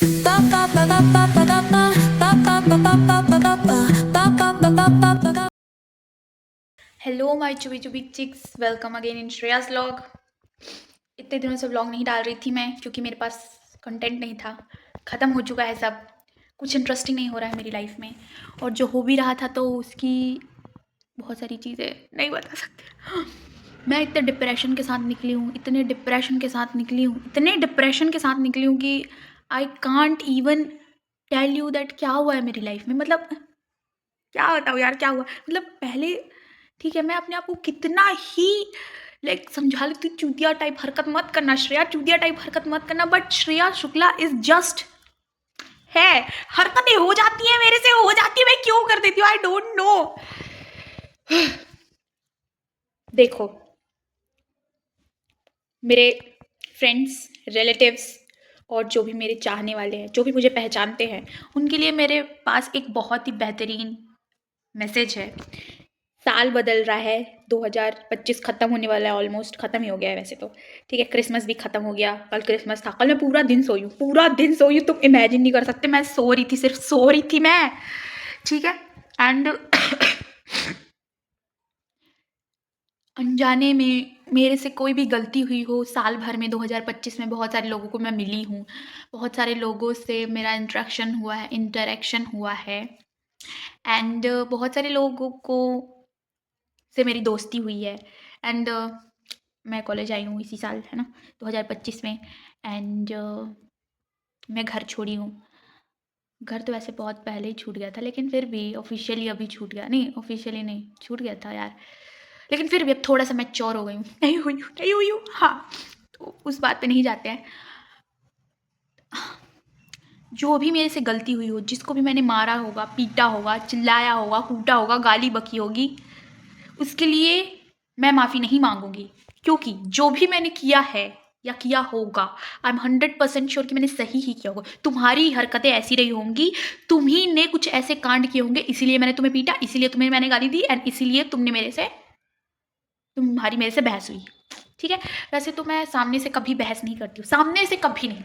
Hello my chubby chubby chicks, welcome again in Shreyas vlog. इतने दिनों से व्लॉग नहीं डाल रही थी मैं क्योंकि मेरे पास कंटेंट नहीं था। ख़त्म हो चुका है सब कुछ, इंटरेस्टिंग नहीं हो रहा है मेरी लाइफ में। और जो हो भी रहा था तो उसकी बहुत सारी चीज़ें नहीं बता सकते। मैं इतने डिप्रेशन के साथ निकली हूँ, इतने डिप्रेशन के साथ निकली हूँ, इतने डिप्रेशन के साथ निकली हूँ कि I can't even tell you that क्या हुआ है मेरी लाइफ में। मतलब क्या बताऊँ यार क्या हुआ। मतलब पहले ठीक है, मैं अपने आप को कितना ही लाइक समझा लेती हूँ, चूतिया टाइप हरकत मत करना श्रेया, चूतिया टाइप हरकत मत करना, but Shreya Shukla is just है। हरकतें हो जाती है मेरे से, हो जाती है, मैं क्यों कर देती हूँ, आई डोंट नो। देखो, मेरे फ्रेंड्स, रिलेटिव्स और जो भी मेरे चाहने वाले हैं, जो भी मुझे पहचानते हैं, उनके लिए मेरे पास एक बहुत ही बेहतरीन मैसेज है। साल बदल रहा है, 2025 ख़त्म होने वाला है, ऑलमोस्ट ख़त्म ही हो गया है वैसे तो। ठीक है, क्रिसमस भी ख़त्म हो गया, कल क्रिसमस था, कल मैं पूरा दिन सोई हूँ, पूरा दिन सोई हूँ, तुम इमेजिन नहीं कर सकते। मैं सो रही थी, सिर्फ सो रही थी मैं। ठीक है, एंड अनजाने में मेरे से कोई भी गलती हुई हो साल भर में, 2025 में बहुत सारे लोगों को मैं मिली हूँ, बहुत सारे लोगों से मेरा इंटरेक्शन हुआ है एंड बहुत सारे लोगों को से मेरी दोस्ती हुई है एंड मैं कॉलेज आई हूँ इसी साल, है ना, 2025 में। एंड मैं घर छोड़ी हूँ। घर तो वैसे बहुत पहले ही छूट गया था, लेकिन फिर भी ऑफिशियली अभी छूट गया, नहीं ऑफिशियली नहीं, छूट गया था यार, लेकिन फिर भी अब थोड़ा सा मैच्योर हो गई हूँ। नहीं हुई हूँ, हाँ, तो उस बात पे नहीं जाते हैं। जो भी मेरे से गलती हुई हो, जिसको भी मैंने मारा होगा, पीटा होगा, चिल्लाया होगा, कूटा होगा, गाली बकी होगी, उसके लिए मैं माफ़ी नहीं मांगूंगी, क्योंकि जो भी मैंने किया है या किया होगा, आई एम 100% श्योर कि मैंने सही ही किया होगा। तुम्हारी हरकतें ऐसी रही होंगी, तुम ही ने कुछ ऐसे कांड किए होंगे, इसीलिए मैंने तुम्हें पीटा, इसीलिए तुम्हें मैंने गाली दी एंड इसीलिए तुम्हारी मेरे से बहस हुई। ठीक है, वैसे तो मैं सामने से कभी बहस नहीं करती हूँ, सामने से कभी नहीं,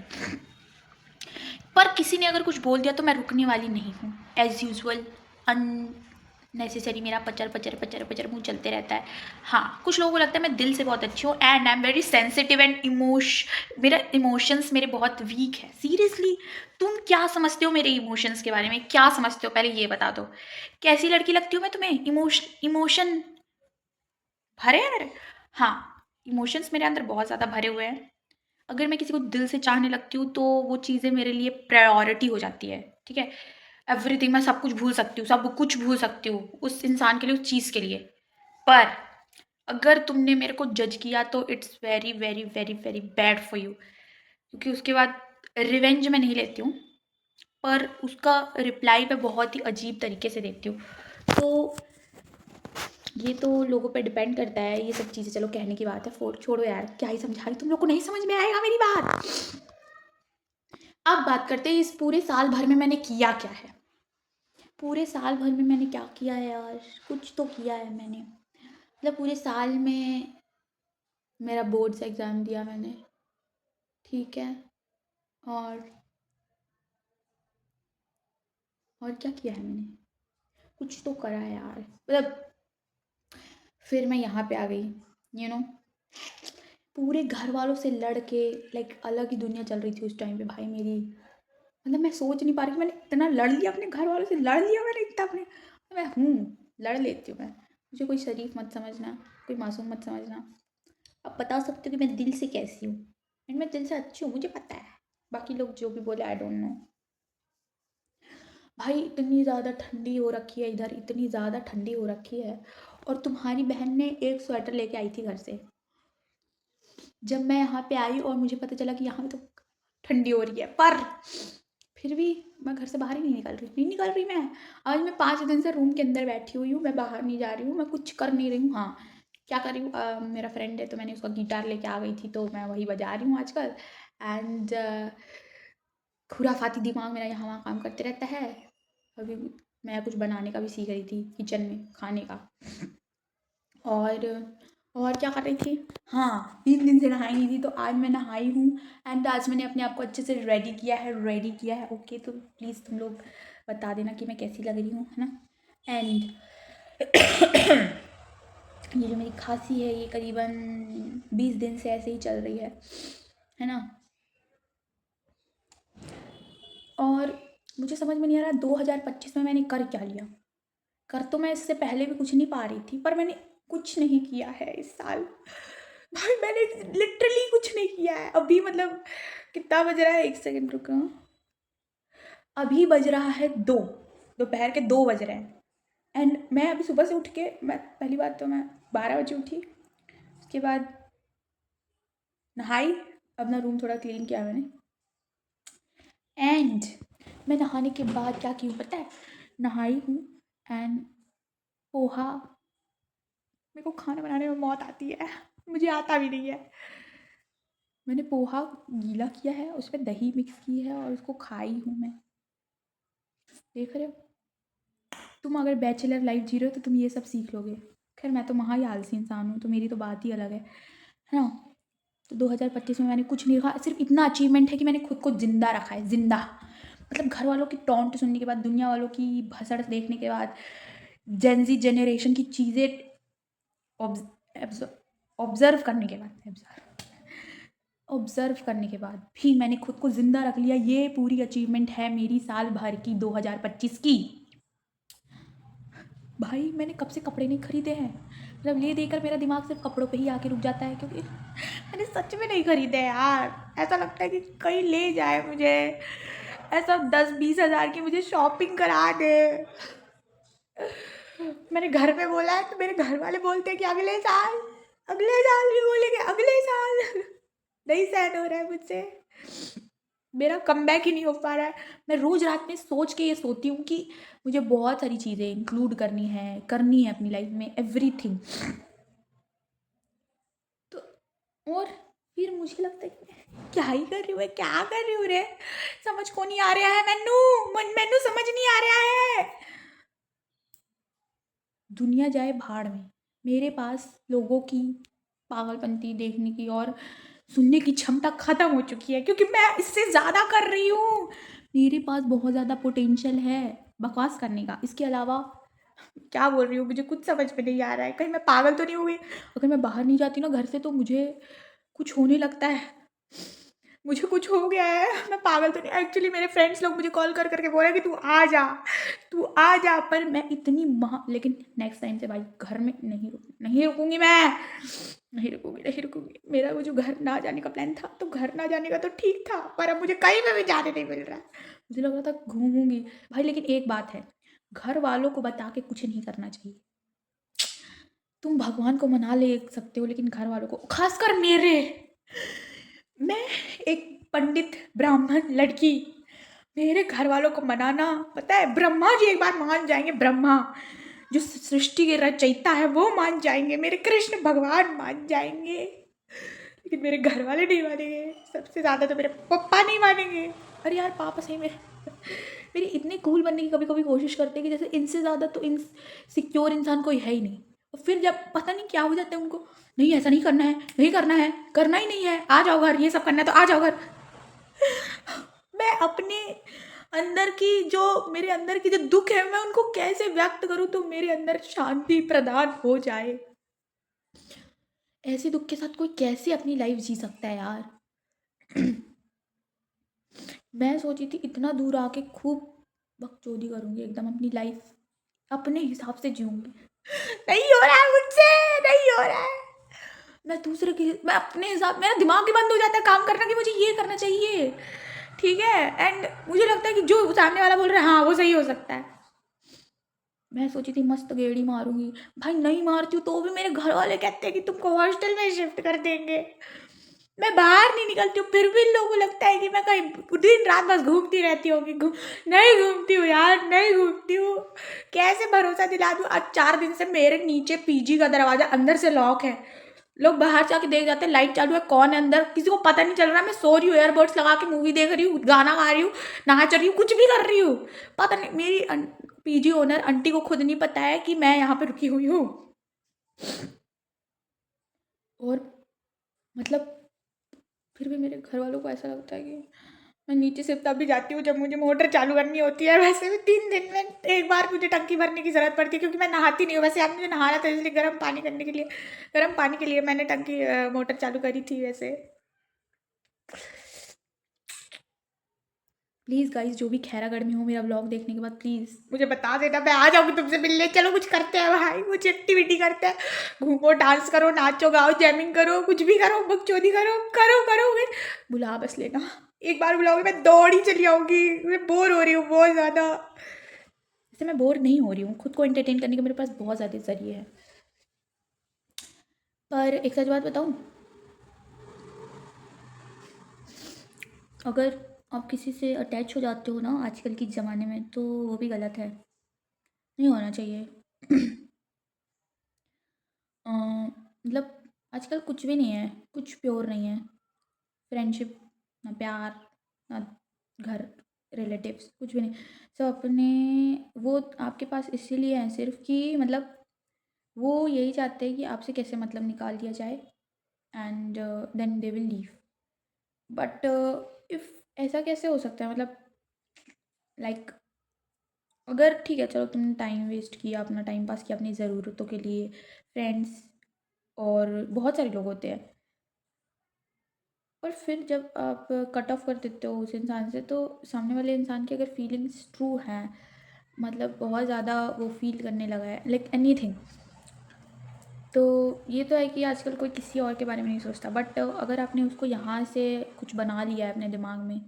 पर किसी ने अगर कुछ बोल दिया तो मैं रुकने वाली नहीं हूँ। एज यूजल अननेसेसरी मेरा पचर पचर पचर पचर मुँह चलते रहता है। हाँ, कुछ लोगों को लगता है मैं दिल से बहुत अच्छी हूँ and I am very sensitive and मेरा इमोशंस मेरे बहुत वीक है। सीरियसली, तुम क्या समझते हो मेरे इमोशंस के बारे में, क्या समझते हो, पहले ये बता दो। कैसी लड़की लगती हूँ मैं तुम्हें? इमोशन भरे हैं। हाँ, इमोशंस मेरे अंदर बहुत ज़्यादा भरे हुए हैं। अगर मैं किसी को दिल से चाहने लगती हूँ तो वो चीज़ें मेरे लिए प्रायोरिटी हो जाती है। ठीक है, एवरीथिंग, मैं सब कुछ भूल सकती हूँ, सब कुछ भूल सकती हूँ उस इंसान के लिए, उस चीज़ के लिए। पर अगर तुमने मेरे को जज किया तो it's very very very very bad for you, क्योंकि उसके बाद रिवेंज मैं नहीं लेती हूँ, पर उसका रिप्लाई मैं बहुत ही अजीब तरीके से देती हूँ। तो ये तो लोगों पे डिपेंड करता है ये सब चीज़ें, चलो कहने की बात है, फोड़ छोड़ो यार, क्या ही समझा रही, तुम लोग को नहीं समझ में आएगा मेरी बात। अब बात करते हैं इस पूरे साल भर में मैंने किया क्या है। पूरे साल भर में मैंने क्या किया है यार, कुछ तो किया है मैंने। मतलब पूरे साल में मेरा बोर्ड्स एग्ज़ाम दिया मैंने, ठीक है, और क्या किया है मैंने, कुछ तो करा है यार। मतलब फिर मैं यहाँ पे आ गई, यू नो, पूरे घर वालों से लड़ के, लाइक अलग ही दुनिया चल रही थी उस टाइम पे भाई मेरी। मतलब मैं सोच नहीं पा रही कि मैंने इतना लड़ लिया अपने घर वालों से, लड़ लिया मैंने इतना अपने, मैं हूँ, लड़ लेती हूँ मैं, मुझे कोई शरीफ मत समझना, कोई मासूम मत समझना। अब बता सकते हो कि मैं दिल से कैसी हूँ, एंड मैं दिल से अच्छी हूँ, मुझे पता है। बाकी लोग जो भी बोले, आई डोंट नो। भाई इतनी ज़्यादा ठंडी हो रखी है इधर, इतनी ज़्यादा ठंडी हो रखी है, और तुम्हारी बहन ने एक स्वेटर लेके आई थी घर से। जब मैं यहाँ पे आई और मुझे पता चला कि यहाँ पे तो ठंडी हो रही है, पर फिर भी मैं घर से बाहर ही नहीं निकल रही मैं। आज मैं 5 दिन से रूम के अंदर बैठी हुई हूँ, मैं बाहर नहीं जा रही हूँ, मैं कुछ कर नहीं रही हूँ। हाँ, क्या कर रही हूँ, मेरा फ्रेंड है तो मैंने उसका गिटार लेके आ गई थी, तो मैं वही बजा रही हूँ आजकल। एंड खुराफाती दिमाग मेरा यहाँ वहाँ काम करते रहता है। अभी मैं कुछ बनाने का भी सीख रही थी किचन में, खाने का। और और क्या कर रही थी? हाँ, 3 दिन से नहाई नहीं थी, तो आज मैं नहाई हूँ एंड आज मैंने अपने आप को अच्छे से रेडी किया है। ओके, तो प्लीज़ तुम लोग बता देना कि मैं कैसी लग रही हूँ, है ना। एंड ये जो मेरी खांसी है ये करीबन 20 दिन से ऐसे ही चल रही है ना। और मुझे समझ में नहीं आ रहा 2025 में मैंने कर क्या लिया। कर तो मैं इससे पहले भी कुछ नहीं पा रही थी, पर मैंने कुछ नहीं किया है इस साल। भाई मैंने लिटरली कुछ नहीं किया है। अभी मतलब कितना बज रहा है, 1 सेकंड रुको। अभी बज रहा है 2, दोपहर के 2 बज रहे हैं। एंड मैं अभी सुबह से उठ के, मैं पहली बात तो मैं 12 बजे उठी, उसके बाद नहाई, अपना रूम थोड़ा क्लीन किया मैंने। एंड मैं नहाने के बाद क्या की हूँ पता है? नहाई हूँ एंड पोहा, मेरे को खाना बनाने में मौत आती है, मुझे आता भी नहीं है। मैंने पोहा गीला किया है, उसमें दही मिक्स की है और उसको खाई हूँ मैं। देख रहे हो, तुम अगर बैचलर लाइफ जी रहे हो तो तुम ये सब सीख लोगे। खैर मैं तो महा ही आलसी इंसान हूँ, तो मेरी तो बात ही अलग है ना। तो 2025 में मैंने कुछ नहीं रखा, सिर्फ इतना अचीवमेंट है कि मैंने खुद को जिंदा रखा है, जिंदा। मतलब घर वालों की टॉन्ट सुनने के बाद, दुनिया वालों की भसड़ देखने के बाद, जेनजी जनरेशन की चीज़ें ऑब्जर्व करने के बाद, ऑब्जर्व करने के बाद भी मैंने खुद को ज़िंदा रख लिया। ये पूरी अचीवमेंट है मेरी साल भर की 2025 की। भाई मैंने कब से कपड़े नहीं खरीदे हैं, मतलब ले देकर मेरा दिमाग सिर्फ कपड़ों पे ही आके रुक जाता है, क्योंकि मैंने सच में नहीं खरीदे यार। ऐसा लगता है कि कहीं ले जाए मुझे, ऐसा 10-20 हज़ार की मुझे शॉपिंग करा दे। मैंने घर में बोला है तो मेरे घर वाले बोलते हैं कि अगले साल भी बोलेंगे, अगले साल। नहीं सहन हो रहा है मुझसे, मेरा कमबैक ही नहीं हो पा रहा है। मैं रोज़ रात में सोच के ये सोती हूँ कि मुझे बहुत सारी चीज़ें इंक्लूड करनी है अपनी लाइफ में, एवरीथिंग। तो और फिर मुझे लगता है कि मैं क्या ही कर रही हूँ, क्या कर रही हूँ रे, समझ को नहीं आ रहा है। मैनू समझ नहीं आ रहा है। दुनिया जाए भाड़ में, मेरे पास लोगों की पागलपंती देखने की और सुनने की क्षमता ख़त्म हो चुकी है, क्योंकि मैं इससे ज़्यादा कर रही हूँ। मेरे पास बहुत ज़्यादा पोटेंशियल है बकवास करने का। इसके अलावा क्या बोल रही हूँ, मुझे कुछ समझ में नहीं आ रहा है। कहीं मैं पागल तो नहीं हुई? अगर मैं बाहर नहीं जाती ना घर से तो मुझे कुछ होने लगता है, मुझे कुछ हो गया है। मैं पागल तो नहीं, एक्चुअली मेरे फ्रेंड्स लोग मुझे कॉल कर करके बोल रहे हैं कि तू आ जा, पर मैं इतनी लेकिन नेक्स्ट टाइम से भाई घर में नहीं रुकूंगी मैं, नहीं रुकूंगी। मेरा वो जो घर ना जाने का प्लान था, तो घर ना जाने का तो ठीक था, पर अब मुझे कहीं पे भी जाने नहीं मिल रहा है। मुझे लग रहा था घूमूंगी भाई, लेकिन एक बात है, घर वालों को बता के कुछ नहीं करना चाहिए। तुम भगवान को मना ले सकते हो, लेकिन घर वालों को, खासकर मैं एक पंडित ब्राह्मण लड़की, मेरे घर वालों को मनाना, पता है ब्रह्मा जी एक बार मान जाएंगे, ब्रह्मा जो सृष्टि के रचयिता है वो मान जाएंगे, मेरे कृष्ण भगवान मान जाएंगे, लेकिन मेरे घर वाले नहीं मानेंगे। सबसे ज़्यादा तो मेरे पापा नहीं मानेंगे। अरे यार पापा सही में मेरी इतने कूल बनने की कभी कभी कोशिश करते हैं कि जैसे इनसे ज़्यादा तो इन सिक्योर इंसान कोई है ही नहीं। और फिर जब पता नहीं क्या हो जाता है उनको, नहीं ऐसा नहीं करना है, नहीं करना है, करना ही नहीं है, आ जाओ घर, ये सब करना है तो आ जाओ घर। मैं अपने अंदर की जो मेरे अंदर की जो दुख है, मैं उनको कैसे व्यक्त करूं तो मेरे अंदर शांति प्रदान हो जाए। ऐसे दुख के साथ कोई कैसे अपनी लाइफ जी सकता है यार। मैं सोची थी इतना दूर आके खूब बकचोदी करूंगी, एकदम अपनी लाइफ अपने हिसाब से जीऊंगी। नहीं हो रहा है मुझसे, नहीं हो रहा है। मैं अपने हिसाब, मेरा दिमाग ही बंद हो जाता है काम करना कि मुझे ये करना चाहिए, ठीक है। एंड मुझे लगता है कि जो सामने वाला बोल रहा है हाँ वो सही हो सकता है। मैं सोची थी मस्त गेड़ी मारूंगी, भाई नहीं मारती हूँ तो भी मेरे घर वाले कहते हैं कि तुमको हॉस्टल में शिफ्ट कर देंगे। मैं बाहर नहीं निकलती हूँ, फिर भी लोगों को लगता है कि मैं कहीं दिन रात बस घूमती रहती होगी। नहीं घूमती हूँ यार, नहीं घूमती हूँ। कैसे भरोसा दिला दूँ? आज 4 दिन से मेरे नीचे पीजी का दरवाजा अंदर से लॉक है, लोग बाहर से आके देख जाते हैं लाइट चालू है, कौन है अंदर, किसी को पता नहीं चल रहा। मैं सो रही हूँ, एयरबड्स लगा के मूवी देख रही हूँ, गाना गा रही हूँ, नाच रही हूँ, कुछ भी कर रही हूँ, पता नहीं। मेरी पीजी ओनर आंटी को खुद नहीं पता है कि मैं यहाँ पे रुकी हुई हूँ। और मतलब फिर भी मेरे घर वालों को ऐसा लगता है कि मैं नीचे से तब भी जाती हूँ जब मुझे मोटर चालू करनी होती है। वैसे भी 3 दिन में एक बार मुझे टंकी भरने की ज़रूरत पड़ती है क्योंकि मैं नहाती नहीं हूँ। वैसे आज मुझे नहाना था इसलिए गर्म पानी के लिए मैंने टंकी मोटर चालू करी थी वैसे। प्लीज़ गाइस, जो भी खैरागढ़ में हो मेरा व्लॉग देखने के बाद प्लीज़ मुझे बता देना, मैं आ जाऊँगी तुमसे मिलने। चलो कुछ करते हैं भाई, कुछ एक्टिविटी करते हैं, घूमो, डांस करो, नाचो गाओ, जैमिंग करो, कुछ भी करो, बकचोदी करो, करो करो फिर बुला बस लेना। एक बार बुलाओगे मैं दौड़ी चली आऊँगी। मैं बोर हो रही हूँ बहुत ज़्यादा। वैसे मैं बोर नहीं हो रही हूँ, खुद को एंटरटेन करने के मेरे पास बहुत ज़्यादा ज़रिए हैं। पर एक सच बात बताऊँ, अगर आप किसी से अटैच हो जाते हो ना आजकल के ज़माने में, तो वो भी गलत है, नहीं होना चाहिए। मतलब आजकल कुछ भी नहीं है, कुछ प्योर नहीं है। फ्रेंडशिप, ना प्यार, ना घर, रिलेटिव्स, कुछ भी नहीं। सब अपने, वो आपके पास इसीलिए हैं सिर्फ कि मतलब वो यही चाहते हैं कि आपसे कैसे मतलब निकाल दिया जाए, and then they will leave. But if ऐसा कैसे हो सकता है, मतलब लाइक अगर ठीक है चलो तुमने टाइम वेस्ट किया, अपना टाइम पास किया अपनी ज़रूरतों के लिए, फ्रेंड्स और बहुत सारे लोग होते हैं, और फिर जब आप कट ऑफ कर देते हो उस इंसान से, तो सामने वाले इंसान की अगर फीलिंग्स ट्रू हैं, मतलब बहुत ज़्यादा वो फील करने लगा है लाइक एनीथिंग, तो ये तो है कि आजकल कोई किसी और के बारे में नहीं सोचता। बट अगर आपने उसको यहाँ से कुछ बना लिया है अपने दिमाग में,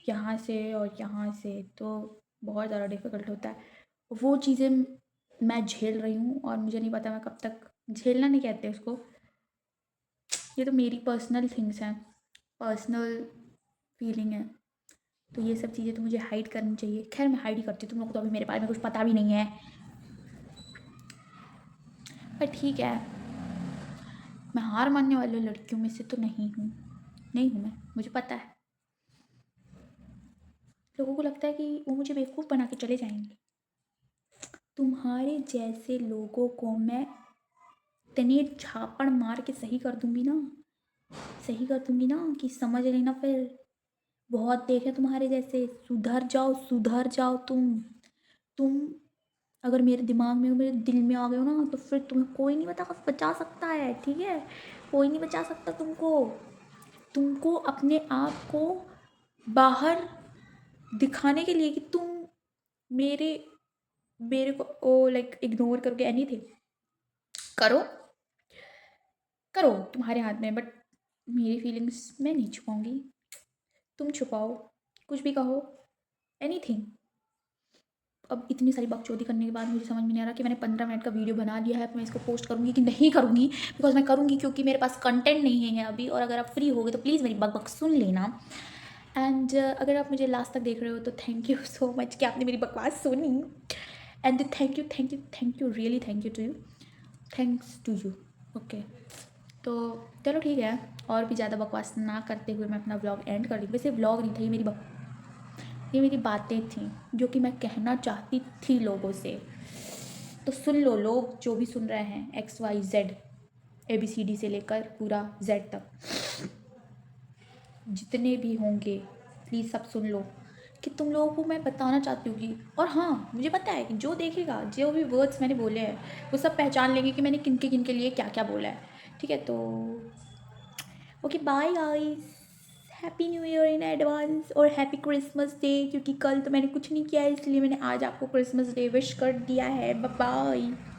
यहाँ से और यहाँ से, तो बहुत ज़्यादा डिफ़िकल्ट होता है। वो चीज़ें मैं झेल रही हूँ और मुझे नहीं पता मैं कब तक, झेलना नहीं कहते उसको, ये तो मेरी पर्सनल थिंग्स हैं, पर्सनल फीलिंग है। तो ये सब चीज़ें तो मुझे हाइड करनी चाहिए। खैर मैं हाइड ही करती हूँ, तुम लोग को तो अभी मेरे बारे में कुछ पता भी नहीं है, पर ठीक है, मैं हार मानने वाली लड़कियों में से तो नहीं हूँ, नहीं हूँ मैं, मुझे पता है। लोगों को लगता है कि वो मुझे बेवकूफ़ बना के चले जाएंगे। तुम्हारे जैसे लोगों को मैं इतने झापड़ मार के सही कर दूंगी ना, सही कर दूंगी ना कि समझ लेना फिर। बहुत देखे तुम्हारे जैसे, सुधर जाओ तुम अगर मेरे दिमाग में, मेरे दिल में आ गए हो ना, तो फिर तुम्हें कोई नहीं बचा सकता है, ठीक है? कोई नहीं बचा सकता तुमको। तुमको अपने आप को बाहर दिखाने के लिए कि तुम मेरे मेरे को ओ लाइक इग्नोर करोगे, एनीथिंग करो करो, तुम्हारे हाथ में। बट मेरी फीलिंग्स मैं नहीं छुपाऊंगी, तुम छुपाओ, कुछ भी कहो, एनीथिंग। अब इतनी सारी बकचोदी करने के बाद मुझे समझ में नहीं आ रहा कि मैंने 15 मिनट का वीडियो बना दिया है, तो मैं इसको पोस्ट करूँगी कि नहीं करूँगी, बिकॉज मैं करूँगी क्योंकि मेरे पास कंटेंट नहीं है अभी। और अगर आप फ्री होगे तो प्लीज़ मेरी बक बक सुन लेना। एंड अगर आप मुझे लास्ट तक देख रहे हो तो थैंक यू सो मच कि आपने मेरी बकवास सुनी। And thank you really thank you to you, thanks to you. Okay, तो चलो ठीक है, और भी ज़्यादा बकवास ना करते हुए मैं अपना व्लॉग एंड कर रही हूँ। वैसे व्लॉग नहीं था ये मेरी बातें थी जो कि मैं कहना चाहती थी लोगों से। तो सुन लो लोग, जो भी सुन रहे हैं, XYZ ABCD से लेकर पूरा Z तक, जितने भी होंगे प्लीज़ सब सुन लो कि तुम लोगों को मैं बताना चाहती हूँ कि, और हाँ मुझे पता है कि जो देखेगा, जो भी वर्ड्स मैंने बोले हैं, वो सब पहचान लेंगे कि मैंने किन के लिए क्या क्या बोला है। ठीक है, तो okay bye guys, happy new year in advance और हैप्पी क्रिसमस डे, क्योंकि कल तो मैंने कुछ नहीं किया है इसलिए मैंने आज आपको क्रिसमस डे विश कर दिया है। Bye bye.